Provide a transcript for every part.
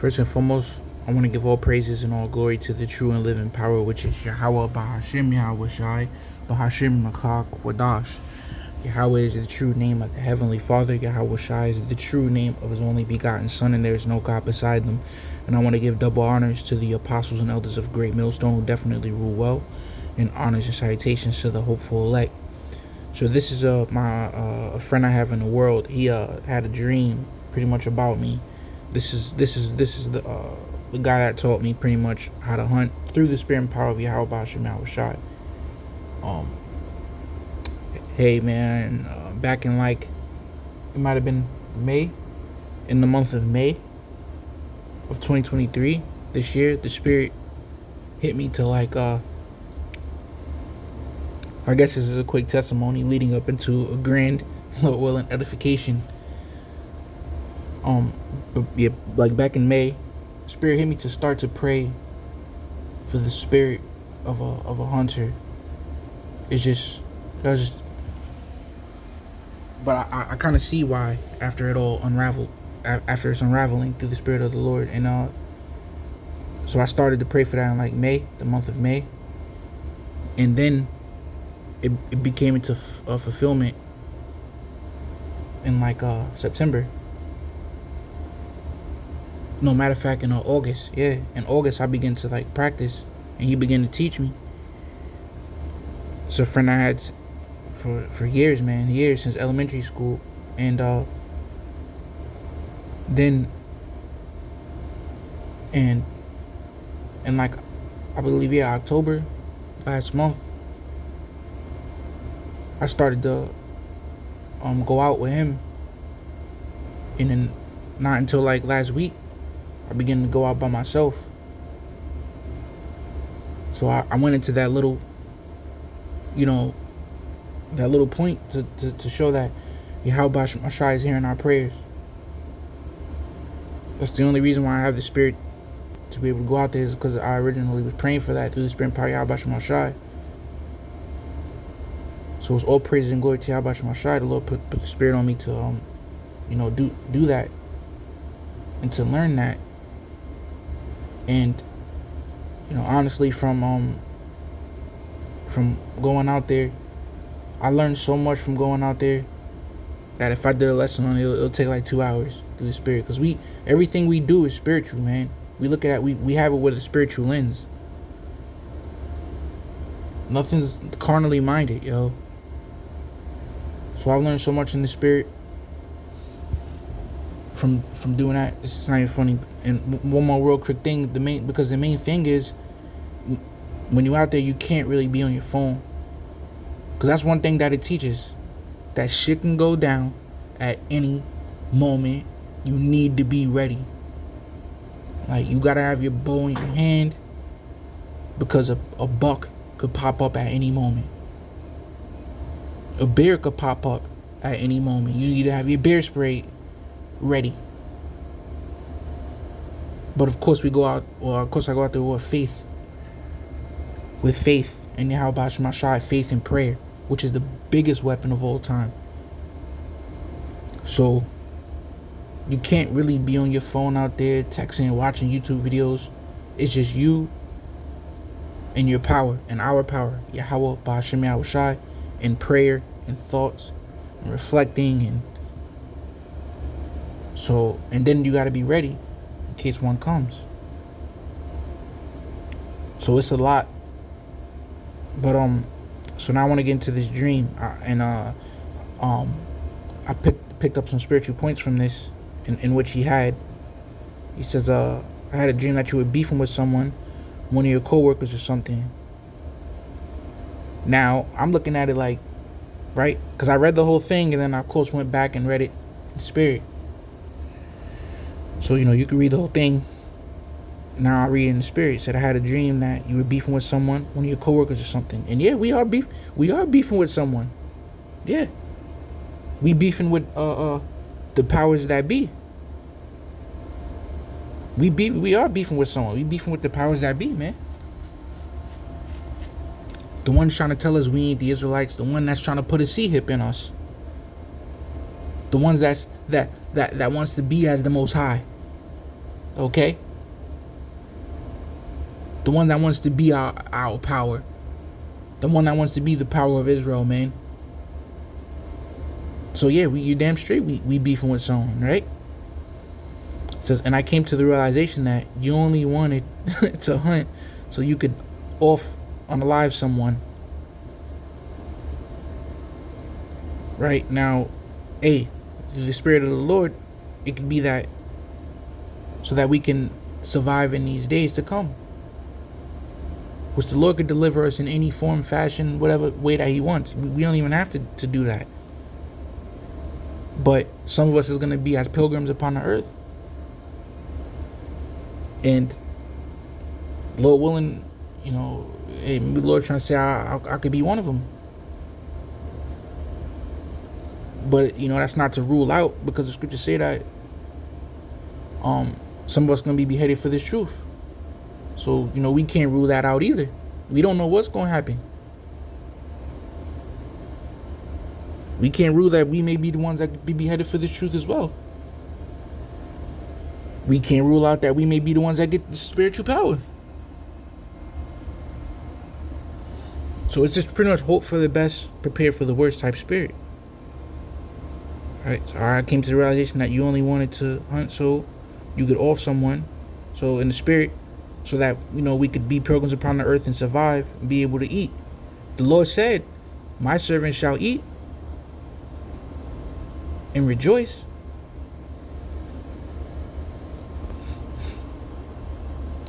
First and foremost, I want to give all praises and all glory to the true and living power, which is Yahweh Bahashim Yahweh Shai, Bahashim Makak Wadash. Yahweh is the true name of the Heavenly Father. Yahweh Shai is the true name of His only begotten Son, and there is no God beside them. And I want to give double honors to the apostles and elders of Great Millstone, who definitely rule well, and honors and salutations to the hopeful elect. So this is a friend I have in the world. He had a dream pretty much about me. This is the guy that taught me pretty much how to hunt through the spirit and power of Yahweh Bashim Yahweh Shai. Hey man, back in it might have been May, in the month of May of 2023, this year, the spirit hit me to I guess this is a quick testimony leading up into a grand will and edification. But yeah, back in May, spirit hit me to start to pray for the spirit of a hunter. But I kind of see why after it all unraveled, after it's unraveling through the spirit of the Lord, and so I started to pray for that in May, the month of May, and then it became into fulfillment in September. No, matter of fact, in August. Yeah, in August I began to practice, and he began to teach me. It's a friend I had for years, man, years, since elementary school, and then I believe October last month, I started to go out with him, and then not until last week I began to go out by myself. So I went into that little, that little point to show that Yahweh Bashim Shai is hearing our prayers. That's the only reason why I have the spirit to be able to go out there, is because I originally was praying for that through the spirit and power of Yahweh Bashim Shai. So it's all praises and glory to Yahweh Bashim Shai. The Lord put the spirit on me to do that and to learn that. And honestly, from going out there, I learned so much from going out there that if I did a lesson on it, it'll take 2 hours through the spirit. Because everything we do is spiritual, man. We look at it, we have it with a spiritual lens. Nothing's carnally minded, yo. So I've learned so much in the spirit from doing that. It's not even funny. And one more real quick thing, because the main thing is, when you're out there, you can't really be on your phone. Because that's one thing that it teaches. That shit can go down at any moment. You need to be ready. You gotta have your bow in your hand, because a buck could pop up at any moment. A bear could pop up at any moment. You need to have your bear spray ready. But of course I go out there with faith. With faith in Yahweh Bashim Shai, faith and prayer, which is the biggest weapon of all time. So you can't really be on your phone out there texting and watching YouTube videos. It's just you and your power and our power, Yahweh Bashim Yahweh Shai, in prayer and thoughts and reflecting, and then you got to be ready in case one comes. So it's a lot. But so now I want to get into this dream, I picked up some spiritual points from this, in which he says, I had a dream that you were beefing with someone, one of your co-workers or something. Now I'm looking at it right, because I read the whole thing, and then I of course went back and read it in spirit. So you can read the whole thing. Now I read in the spirit. It said I had a dream that you were beefing with someone, one of your coworkers or something. And yeah, we are beefing with someone. Yeah, we beefing with the powers that be. We are beefing with someone. We beefing with the powers that be, man. The one trying to tell us we ain't the Israelites. The one that's trying to put a C-hip in us. The ones that wants to be as the Most High. Okay? The one that wants to be our power. The one that wants to be the power of Israel, man. So yeah, you damn straight we beefing with someone, right? It says, and I came to the realization that you only wanted to hunt so you could off unalive someone. Right now, through the Spirit of the Lord, it could be that so that we can survive in these days to come. Which the Lord could deliver us in any form, fashion, whatever way that He wants. We don't even have to do that. But some of us is going to be as pilgrims upon the earth. And Lord willing, hey, the Lord trying to say I could be one of them. But that's not to rule out, because the scriptures say that some of us gonna be beheaded for this truth. So we can't rule that out either. We don't know what's gonna happen. We can't rule that we may be the ones that could be beheaded for this truth as well. We can't rule out that we may be the ones that get the spiritual power. So it's just pretty much hope for the best, prepare for the worst type spirit. Alright, so I came to the realization that you only wanted to hunt so you could off someone, so in the spirit, so that we could be pilgrims upon the earth and survive and be able to eat. The Lord said, my servants shall eat and rejoice.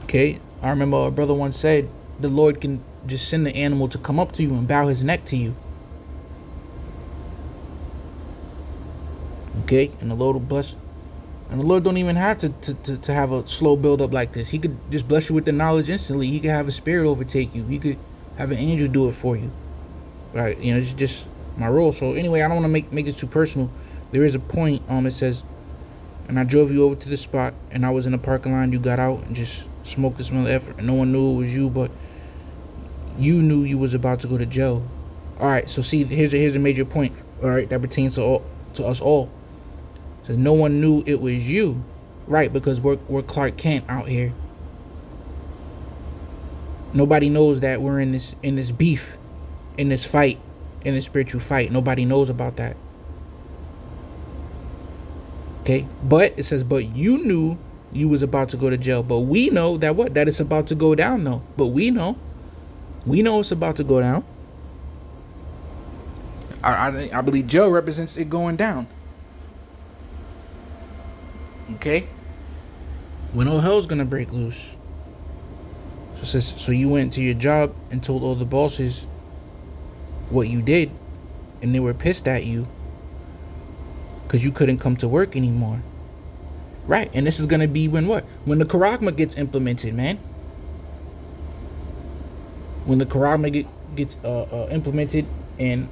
Okay, I remember a brother once said, the Lord can just send the animal to come up to you and bow his neck to you. Okay, and the Lord will bless. And the Lord don't even have to have a slow build up like this. He could just bless you with the knowledge instantly. He could have a spirit overtake you. He could have an angel do it for you. Right? It's just my role. So anyway, I don't want to make it too personal. There is a point. It says, and I drove you over to the spot, and I was in the parking lot. You got out and just smoked this mother effort, and no one knew it was you, but you knew you was about to go to jail. All right. So see, here's a major point. All right, that pertains to us all. So no one knew it was you, right? Because we're Clark Kent out here. Nobody knows that we're in this beef, in this fight, in this spiritual fight. Nobody knows about that. Okay, but it says, but you knew you was about to go to jail. But we know that that it's about to go down though. But we know it's about to go down. I believe jail represents it going down. Okay, when all hell's gonna break loose. So you went to your job and told all the bosses what you did, and they were pissed at you because you couldn't come to work anymore, right? And this is gonna be when the Charagma gets implemented, man. When the Charagma gets implemented, and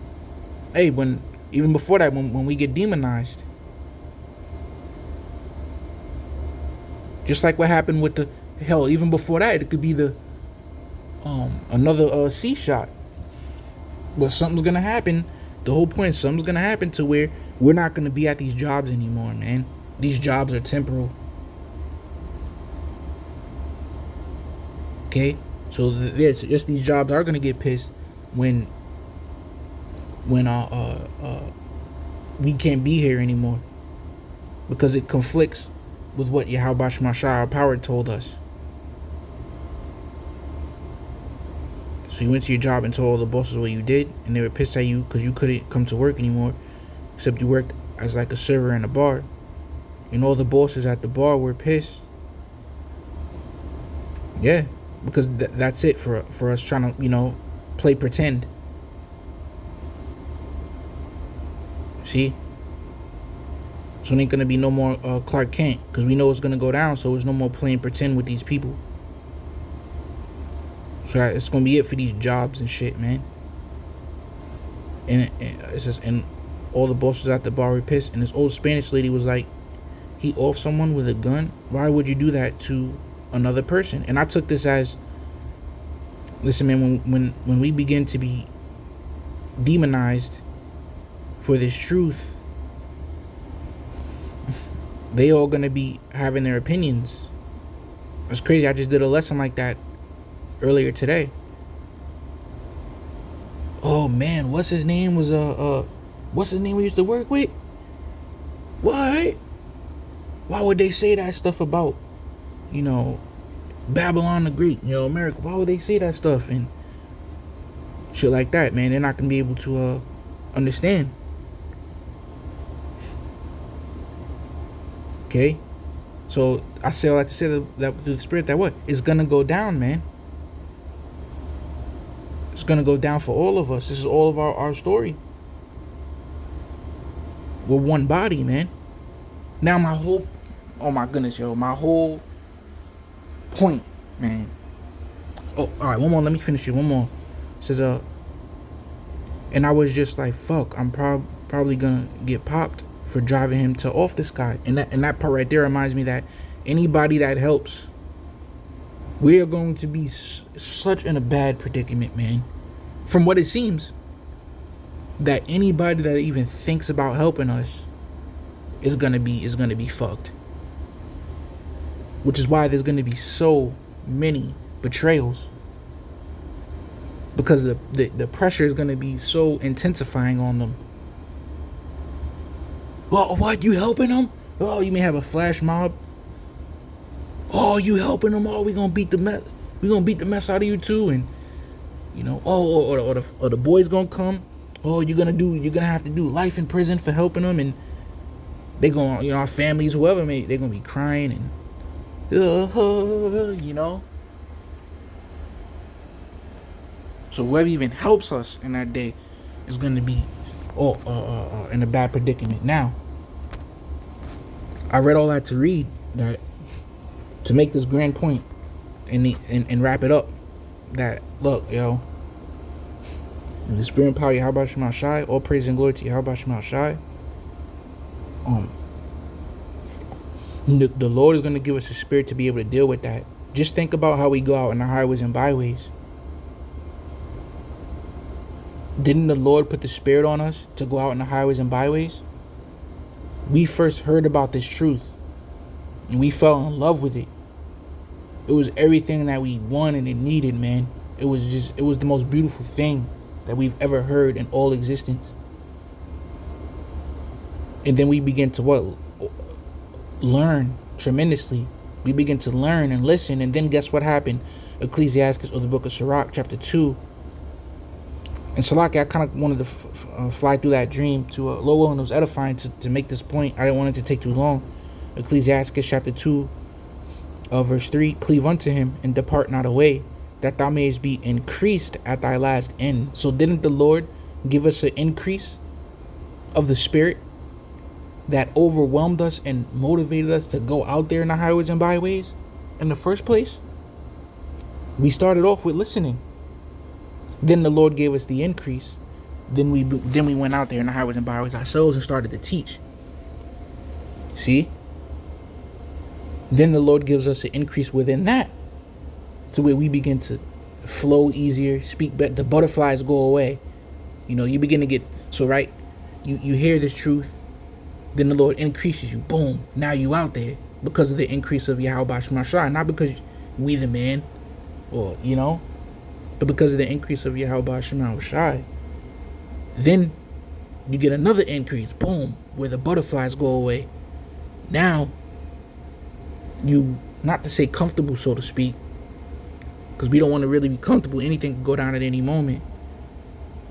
hey, even before that, when we get demonized. Just like what happened with even before that, it could be the another C shot. But something's gonna happen. The whole point is something's gonna happen to where we're not gonna be at these jobs anymore, man. These jobs are temporal. Okay, so just these jobs are gonna get pissed when we can't be here anymore, because it conflicts with what Yahweh Shemashah Power told us. So you went to your job and told all the bosses what you did, and they were pissed at you because you couldn't come to work anymore, except you worked as like a server in a bar, and all the bosses at the bar were pissed. Yeah, because that's it for us trying to play pretend. See? So there ain't gonna be no more Clark Kent, because we know it's gonna go down. So there's no more playing pretend with these people. So it's gonna be it for these jobs and shit, man. And it's just, and all the bosses at the bar were pissed. And this old Spanish lady was like, "He off someone with a gun? Why would you do that to another person?" And I took this as, listen, man, when we begin to be demonized for this truth, they all gonna be having their opinions. It's crazy. I just did a lesson like that earlier today. Oh man, what's his name was what's his name we used to work with? What? Why would they say that stuff about, you know, Babylon the Great, you know, America? Why would they say that stuff and shit like that, man? They're not gonna be able to understand. Okay? So I say all that to say that through the spirit that what? It's gonna go down, man. It's gonna go down for all of us. This is all of our story. We're one body, man. Now my whole, oh my goodness, yo, my whole point, man. Oh, all right, one more. Let me finish it. One more. It says, and I was just like, fuck, I'm probably gonna get popped for driving him to off this guy. And that part right there reminds me that anybody that helps, we are going to be such in a bad predicament, man. From what it seems, that anybody that even thinks about helping us is gonna be fucked. Which is why there's gonna be so many betrayals, because the pressure is gonna be so intensifying on them. Well, what, you helping them? Oh, you may have a flash mob. Oh, you helping them? Oh, we gonna beat the mess out of you too. And you know, or the boys gonna come. Oh, you're gonna have to do life in prison for helping them. And they gonna, you know, our families, whoever, they're gonna be crying and you know. So whoever even helps us in that day is gonna be in a bad predicament. Now, I read all that to read that, to make this grand point and wrap it up, that look, yo, the spirit and power Yahweh Shema Shai, all praise and glory to Yahweh Shema Shai. The Lord is going to give us a spirit to be able to deal with that. Just think about how we go out in the highways and byways. Didn't the Lord put the spirit on us to go out in the highways and byways? We first heard about this truth and we fell in love with it. It was everything that we wanted and needed, man. It was the most beautiful thing that we've ever heard in all existence. And then we begin to learn tremendously. We begin to learn and listen, and then guess what happened? Ecclesiastes, or the book of Sirach, chapter 2. And Salaki, I kind of wanted to fly through that dream to Lord willing, it was edifying to make this point. I didn't want it to take too long. Ecclesiastes chapter 2, verse 3, cleave unto him and depart not away, that thou mayest be increased at thy last end. So didn't the Lord give us an increase of the spirit that overwhelmed us and motivated us to go out there in the highways and byways in the first place? We started off with listening. Then the Lord gave us the increase. Then we went out there in the highways and byways ourselves and started to teach. See? Then the Lord gives us an increase within that, to where we begin to flow easier, speak better. The butterflies go away. You know, you begin to get, so right, you hear this truth, then the Lord increases you. Boom. Now you out there because of the increase of Yahweh Shema Shai. Not because we the man, or, you know, but because of the increase of Yahweh Shema Shai. Then you get another increase. Boom. Where the butterflies go away. Now, you, not to say comfortable, so to speak, because we don't want to really be comfortable. Anything can go down at any moment.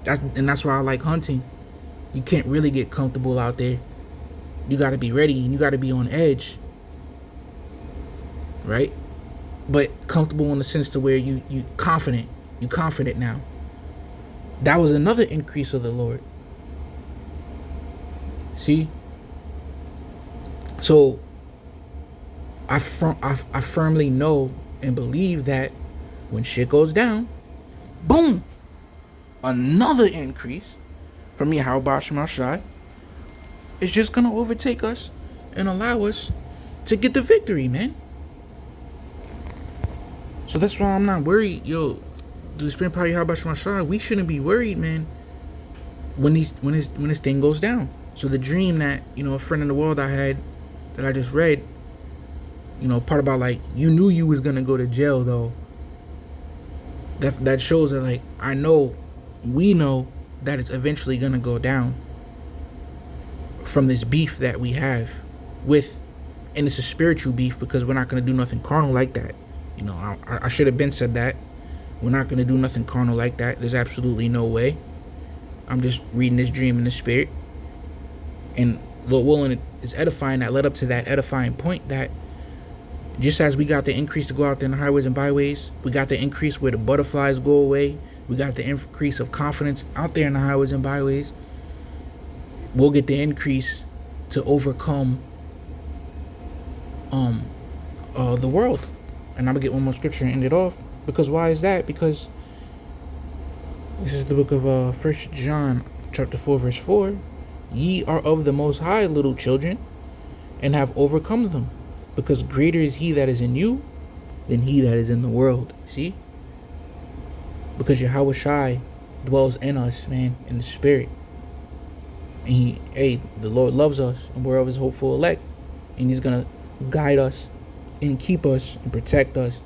That's why I like hunting. You can't really get comfortable out there. You got to be ready and you got to be on edge, right? But comfortable in the sense to where you confident. You confident now. That was another increase of the Lord. See? So I firmly know and believe that when shit goes down, boom, another increase from Yahweh Shema Shai is just gonna overtake us and allow us to get the victory, man. So that's why I'm not worried, yo. The spirit power Yahweh Shema Shai, we shouldn't be worried, man, when this thing goes down. So the dream that, you know, a friend in the world I had, that I just read, You know, part about like you knew you was gonna go to jail though. That shows that like we know that it's eventually gonna go down from this beef that we have with, and it's a spiritual beef because we're not gonna do nothing carnal like that. You know, I should have been said that. We're not gonna do nothing carnal like that. There's absolutely no way. I'm just reading this dream in the spirit, and Lord willing, is edifying that led up to that edifying point that just as we got the increase to go out there in the highways and byways, we got the increase where the butterflies go away, we got the increase of confidence out there in the highways and byways, we'll get the increase to overcome the world. And I'm gonna get one more scripture and end it off. Because why is that? Because this is the book of 1 John chapter 4 verse 4. Ye are of the Most High, little children, and have overcome them, because greater is he that is in you than he that is in the world. See? Because Yahweh Shai dwells in us, man, in the spirit. And the Lord loves us, and we're of his hopeful elect. And he's gonna guide us and keep us and protect us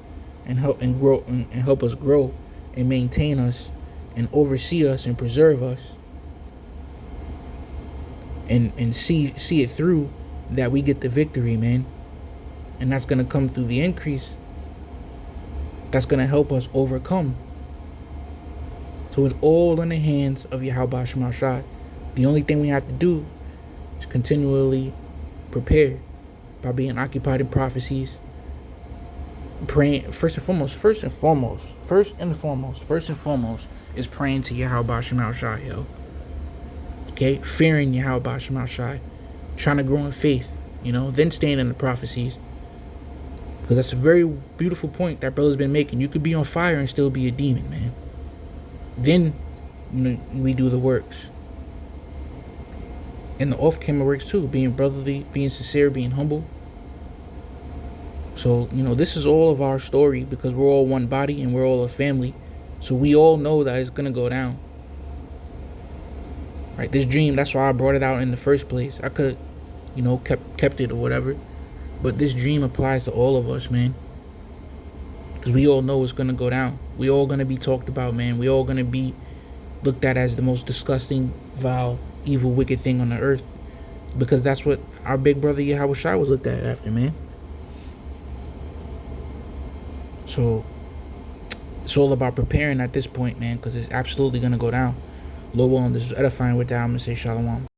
and help and grow and help us grow and maintain us and oversee us and preserve us. And see it through that we get the victory, man. And that's gonna come through the increase. That's gonna help us overcome. So it's all in the hands of Yahweh Shema Shai. The only thing we have to do is continually prepare by being occupied in prophecies, praying first and foremost is praying to Yahweh Shema Shai, yo. Okay, fearing Yahweh Shema Shai, trying to grow in faith, you know, then staying in the prophecies. Because that's a very beautiful point that brother's been making. You could be on fire and still be a demon, man. Then, you know, we do the works. And the off-camera works too. Being brotherly, being sincere, being humble. So, you know, this is all of our story because we're all one body and we're all a family. So we all know that it's going to go down. Right, this dream, that's why I brought it out in the first place. I could have, you know, kept it or whatever. But this dream applies to all of us, man. Because we all know it's going to go down. We all going to be talked about, man. We all going to be looked at as the most disgusting, vile, evil, wicked thing on the earth. Because that's what our big brother Yahweh Shai was looked at after, man. So it's all about preparing at this point, man. Because it's absolutely going to go down. Lord willing, this is edifying. With that, I'm going to say shalom.